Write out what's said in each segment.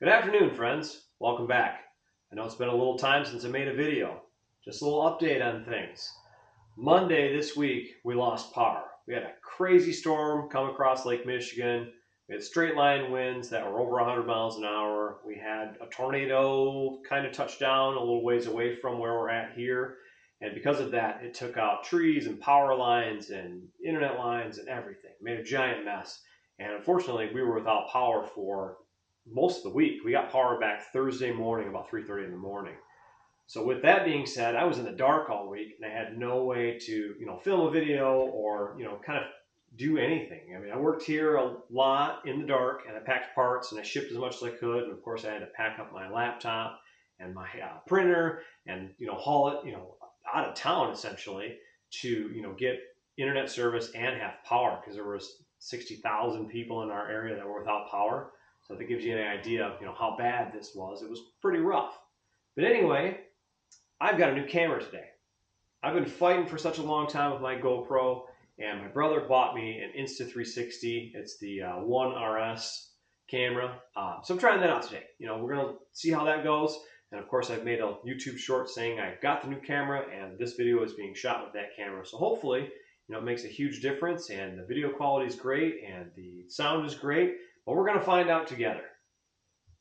Good afternoon, friends. Welcome back. I know it's been a little time since I made a video. Just a little update on things. Monday this week, we lost power. We had a crazy storm come across Lake Michigan. We had straight line winds that were over 100 miles an hour. We had a tornado kind of touch down a little ways away from where we're at here. And because of that, it took out trees and power lines and internet lines and everything. It made a giant mess. And unfortunately, we were without power for most of the week. We got power back Thursday morning, about 3:30 in the morning. So with that being said, I was in the dark all week and I had no way to, film a video or, kind of do anything. I mean, I worked here a lot in the dark and I packed parts and I shipped as much as I could. And of course I had to pack up my laptop and my printer and, haul it, out of town essentially to, get internet service and have power because there was 60,000 people in our area that were without power. So that gives you an idea of, how bad this was. It was pretty rough. But anyway, I've got a new camera today. I've been fighting for such a long time with my GoPro, and my brother bought me an Insta360. It's the 1RS camera. So I'm trying that out today. We're going to see how that goes. And of course, I've made a YouTube short saying I got the new camera, and this video is being shot with that camera. So hopefully, it makes a huge difference, and the video quality is great, and the sound is great. But we're going to find out together.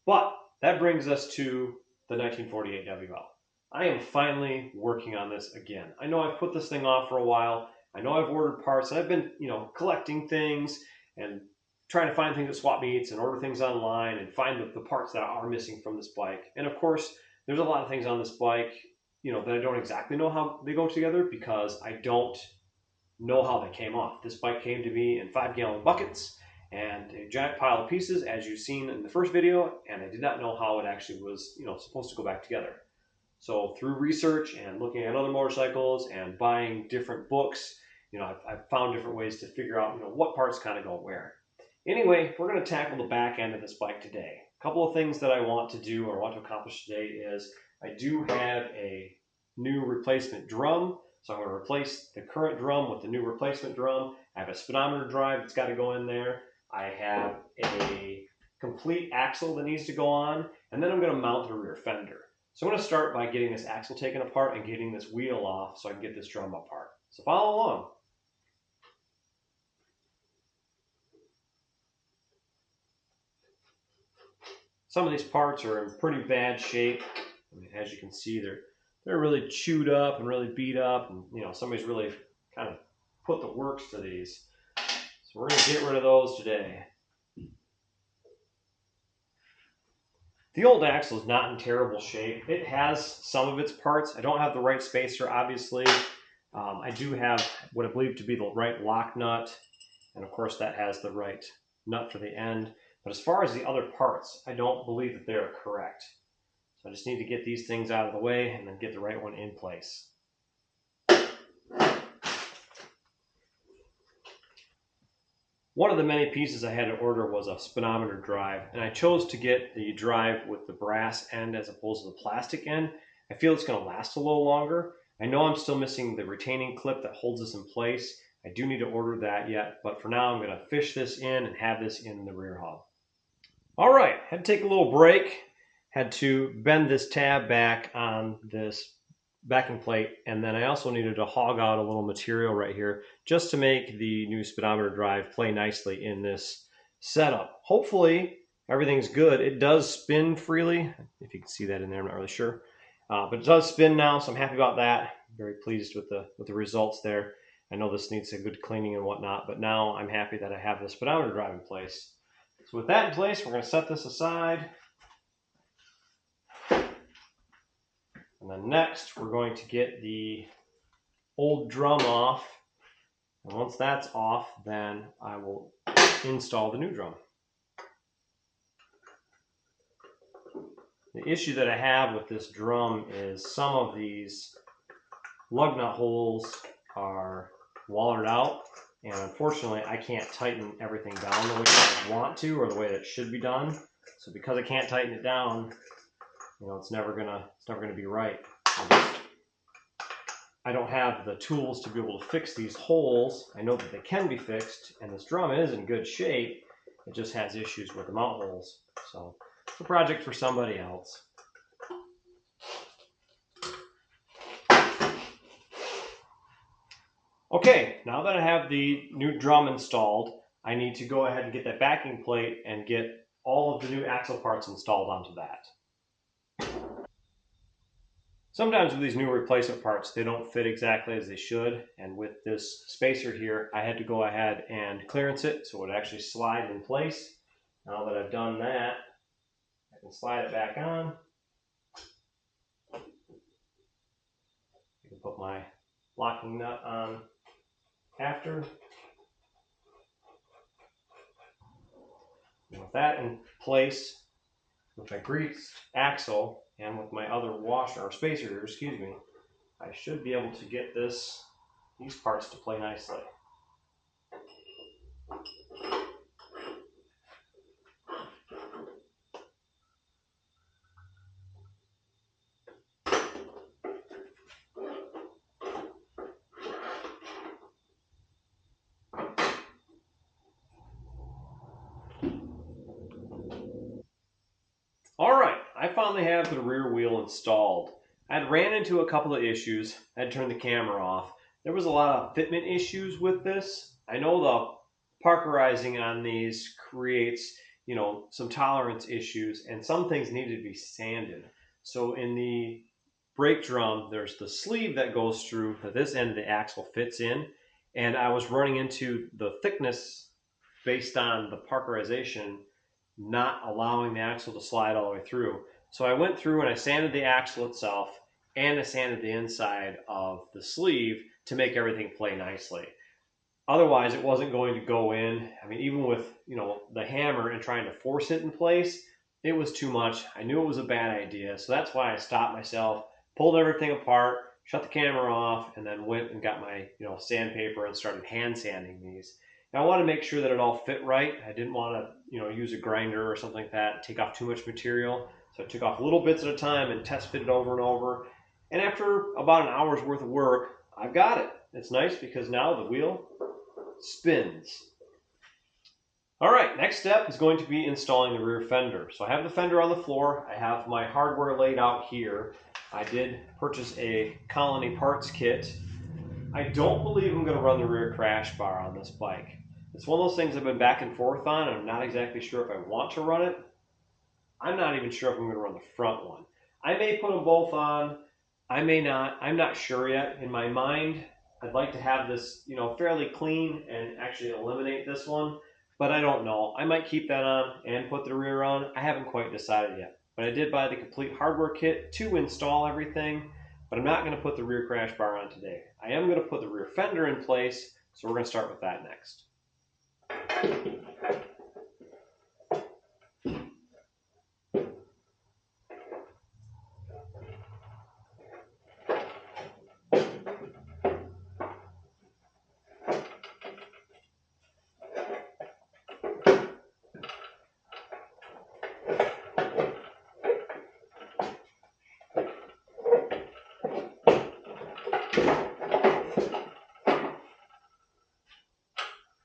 But that brings us to the 1948 WL. I am finally working on this again. I know I've put this thing off for a while. I know I've ordered parts. And I've been, collecting things and trying to find things at swap meets and order things online and find the parts that are missing from this bike. And of course, there's a lot of things on this bike, that I don't exactly know how they go together because I don't know how they came off. This bike came to me in 5-gallon buckets and a giant pile of pieces, as you've seen in the first video, and I did not know how it actually was, supposed to go back together. So through research and looking at other motorcycles and buying different books, I've found different ways to figure out, what parts kind of go where. Anyway, we're going to tackle the back end of this bike today. A couple of things that I want to do or want to accomplish today is I do have a new replacement drum. So I'm going to replace the current drum with the new replacement drum. I have a speedometer drive that's got to go in there. I have a complete axle that needs to go on, and then I'm going to mount the rear fender. So I'm going to start by getting this axle taken apart and getting this wheel off so I can get this drum apart. So follow along. Some of these parts are in pretty bad shape. I mean, as you can see, they're really chewed up and really beat up, and somebody's really kind of put the works to these. So we're going to get rid of those today. The old axle is not in terrible shape. It has some of its parts. I don't have the right spacer, obviously. I do have what I believe to be the right lock nut, and of course that has the right nut for the end. But as far as the other parts, I don't believe that they're correct. So I just need to get these things out of the way and then get the right one in place. One of the many pieces I had to order was a speedometer drive, and I chose to get the drive with the brass end as opposed to the plastic end. I feel it's going to last a little longer. I know I'm still missing the retaining clip that holds this in place. I do need to order that yet, but for now I'm going to fish this in and have this in the rear hub. All right, had to take a little break. Had to bend this tab back on this backing plate, and then I also needed to hog out a little material right here just to make the new speedometer drive play nicely in this setup. Hopefully everything's good. It does spin freely. If you can see that in there, I'm not really sure. But it does spin now, so I'm happy about that. Very pleased with the results there. I know this needs a good cleaning and whatnot, but now I'm happy that I have the speedometer drive in place. So with that in place, we're going to set this aside. And then next, we're going to get the old drum off. And once that's off, then I will install the new drum. The issue that I have with this drum is some of these lug nut holes are wallered out. And unfortunately, I can't tighten everything down the way I want to or the way that it should be done. So because I can't tighten it down, it's never gonna be right. I don't have the tools to be able to fix these holes. I know that they can be fixed, and this drum is in good shape. It just has issues with the mount holes. So a project for somebody else. Okay, now that I have the new drum installed, I need to go ahead and get that backing plate and get all of the new axle parts installed onto that. Sometimes with these new replacement parts, they don't fit exactly as they should, and with this spacer here, I had to go ahead and clearance it so it would actually slide in place. Now that I've done that, I can slide it back on. I can put my locking nut on after. And with that in place, with my greased axle and with my other washer or spacer here, excuse me, I should be able to get these parts to play nicely. All right, I finally have the rear wheel installed. I had ran into a couple of issues. I had turned the camera off. There was a lot of fitment issues with this. I know the parkerizing on these creates, some tolerance issues, and some things needed to be sanded. So in the brake drum, there's the sleeve that goes through that this end of the axle fits in, and I was running into the thickness based on the parkerization not allowing the axle to slide all the way through. So I went through and I sanded the axle itself and I sanded the inside of the sleeve to make everything play nicely. Otherwise, it wasn't going to go in. I mean, even with, the hammer and trying to force it in place, it was too much. I knew it was a bad idea. So that's why I stopped myself, pulled everything apart, shut the camera off, and then went and got my, sandpaper and started hand sanding these. Now I want to make sure that it all fit right. I didn't want to, use a grinder or something like that, take off too much material. So I took off little bits at a time and test fitted over and over. And after about an hour's worth of work, I've got it. It's nice because now the wheel spins. All right, next step is going to be installing the rear fender. So I have the fender on the floor. I have my hardware laid out here. I did purchase a Colony parts kit. I don't believe I'm going to run the rear crash bar on this bike. It's one of those things I've been back and forth on, and I'm not exactly sure if I want to run it. I'm not even sure if I'm going to run the front one. I may put them both on. I may not. I'm not sure yet. In my mind, I'd like to have this, fairly clean and actually eliminate this one, but I don't know. I might keep that on and put the rear on. I haven't quite decided yet, but I did buy the complete hardware kit to install everything. But I'm not going to put the rear crash bar on today. I am going to put the rear fender in place, so we're going to start with that next.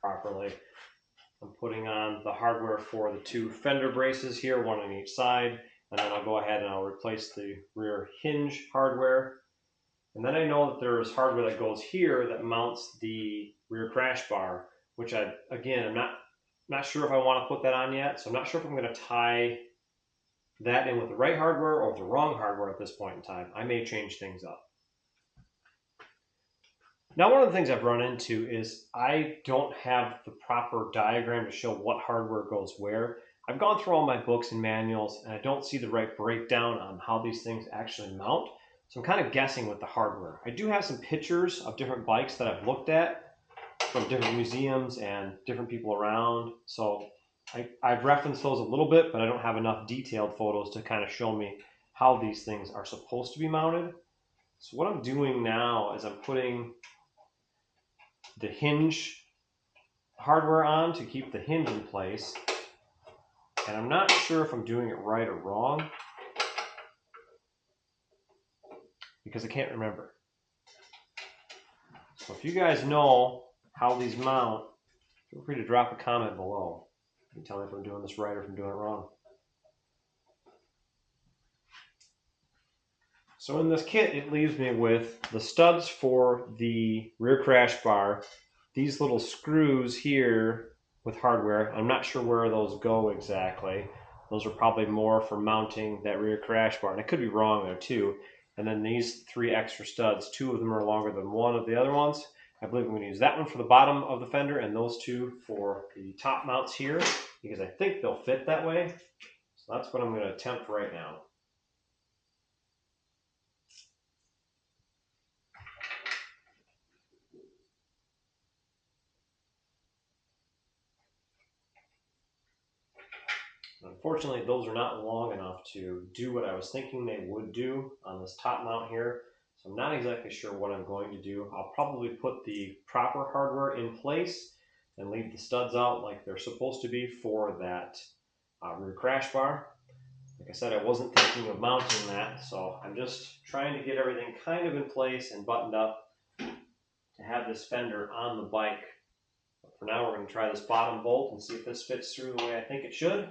Properly. I'm putting on the hardware for the two fender braces here, one on each side, and then I'll go ahead and I'll replace the rear hinge hardware. And then I know that there's hardware that goes here that mounts the rear crash bar, which I'm not sure if I want to put that on yet, so I'm not sure if I'm going to tie that in with the right hardware or with the wrong hardware at this point in time. I may change things up. Now, one of the things I've run into is I don't have the proper diagram to show what hardware goes where. I've gone through all my books and manuals, and I don't see the right breakdown on how these things actually mount. So I'm kind of guessing with the hardware. I do have some pictures of different bikes that I've looked at from different museums and different people around. So I've referenced those a little bit, but I don't have enough detailed photos to kind of show me how these things are supposed to be mounted. So what I'm doing now is I'm putting the hinge hardware on to keep the hinge in place, and I'm not sure if I'm doing it right or wrong because I can't remember. So if you guys know how these mount, feel free to drop a comment below and tell me if I'm doing this right or if I'm doing it wrong. So in this kit, it leaves me with the studs for the rear crash bar, these little screws here with hardware. I'm not sure where those go exactly. Those are probably more for mounting that rear crash bar, and I could be wrong there too. And then these 3 extra studs, 2 of them are longer than one of the other ones. I believe I'm going to use that one for the bottom of the fender and those 2 for the top mounts here, because I think they'll fit that way. So that's what I'm going to attempt right now. Unfortunately, those are not long enough to do what I was thinking they would do on this top mount here. So I'm not exactly sure what I'm going to do. I'll probably put the proper hardware in place and leave the studs out like they're supposed to be for that rear crash bar. Like I said, I wasn't thinking of mounting that, so I'm just trying to get everything kind of in place and buttoned up to have this fender on the bike. But for now, we're going to try this bottom bolt and see if this fits through the way I think it should.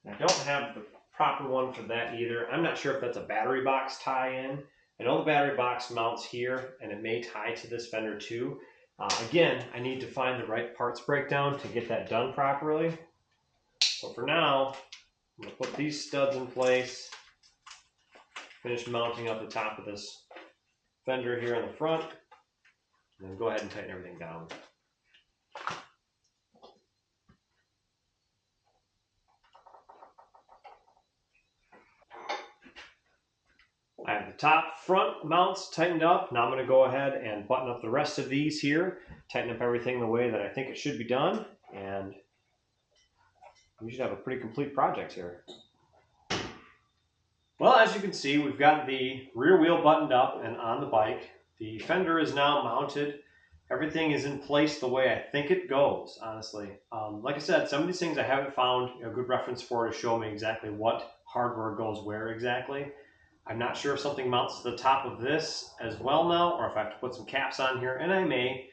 I don't have the proper one for that either. I'm not sure if that's a battery box tie-in. I know the battery box mounts here, and it may tie to this fender too. Again, I need to find the right parts breakdown to get that done properly. So for now, I'm going to put these studs in place, finish mounting up the top of this fender here in the front, and then go ahead and tighten everything down. I have the top front mounts tightened up. Now I'm going to go ahead and button up the rest of these here, tighten up everything the way that I think it should be done, and we should have a pretty complete project here. Well, as you can see, we've got the rear wheel buttoned up and on the bike. The fender is now mounted. Everything is in place the way I think it goes, honestly. Like I said, some of these things I haven't found a good reference for to show me exactly what hardware goes where exactly. I'm not sure if something mounts to the top of this as well now, or if I have to put some caps on here, and I may.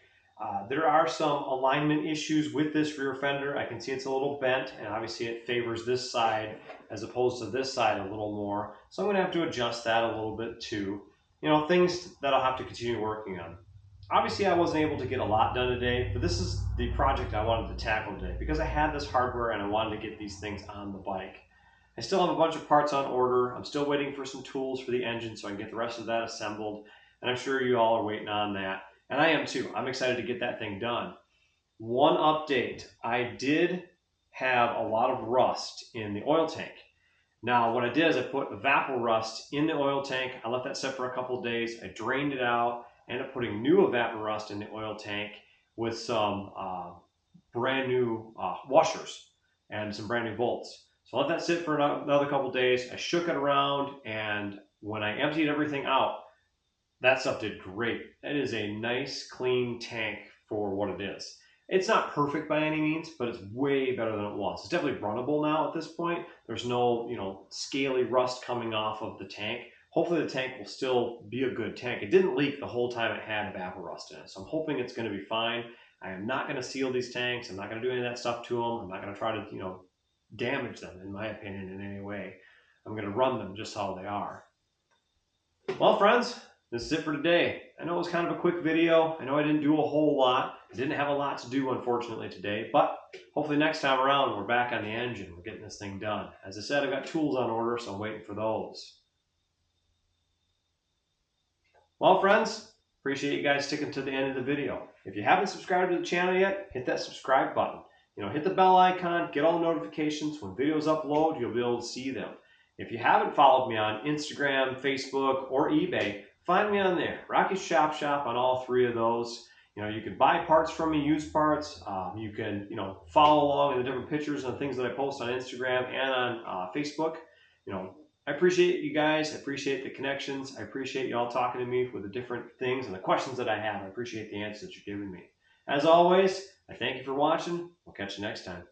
There are some alignment issues with this rear fender. I can see it's a little bent, and obviously it favors this side as opposed to this side a little more. So I'm going to have to adjust that a little bit too. You know, things that I'll have to continue working on. Obviously I wasn't able to get a lot done today, but this is the project I wanted to tackle today because I had this hardware and I wanted to get these things on the bike. I still have a bunch of parts on order. I'm still waiting for some tools for the engine so I can get the rest of that assembled. And I'm sure you all are waiting on that. And I am too. I'm excited to get that thing done. One update. I did have a lot of rust in the oil tank. Now what I did is I put evapor rust in the oil tank. I let that sit for a couple of days. I drained it out. Ended up putting new evapor rust in the oil tank with some brand new washers and some brand new bolts. So I let that sit for another couple of days. I shook it around, and when I emptied everything out, that stuff did great. That is a nice, clean tank for what it is. It's not perfect by any means, but it's way better than it was. It's definitely runnable now at this point. There's no, scaly rust coming off of the tank. Hopefully the tank will still be a good tank. It didn't leak the whole time it had evapor rust in it, so I'm hoping it's going to be fine. I am not going to seal these tanks. I'm not going to do any of that stuff to them. I'm not going to try to, damage them, in my opinion, in any way. I'm going to run them just how they are. Well, friends, this is it for today. I know it was kind of a quick video. I know I didn't do a whole lot. I didn't have a lot to do, unfortunately, today, but hopefully next time around we're back on the engine. We're getting this thing done. As I said, I've got tools on order, so I'm waiting for those. Well, friends, appreciate you guys sticking to the end of the video. If you haven't subscribed to the channel yet, hit that subscribe button. Hit the bell icon, get all the notifications. When videos upload, you'll be able to see them. If you haven't followed me on Instagram, Facebook, or eBay, find me on there. Rocky's Shop on all 3 of those. You can buy parts from me, used parts. You can, follow along in the different pictures and things that I post on Instagram and on Facebook. I appreciate you guys. I appreciate the connections. I appreciate you all talking to me with the different things and the questions that I have. I appreciate the answers that you're giving me. As always, I thank you for watching. We'll catch you next time.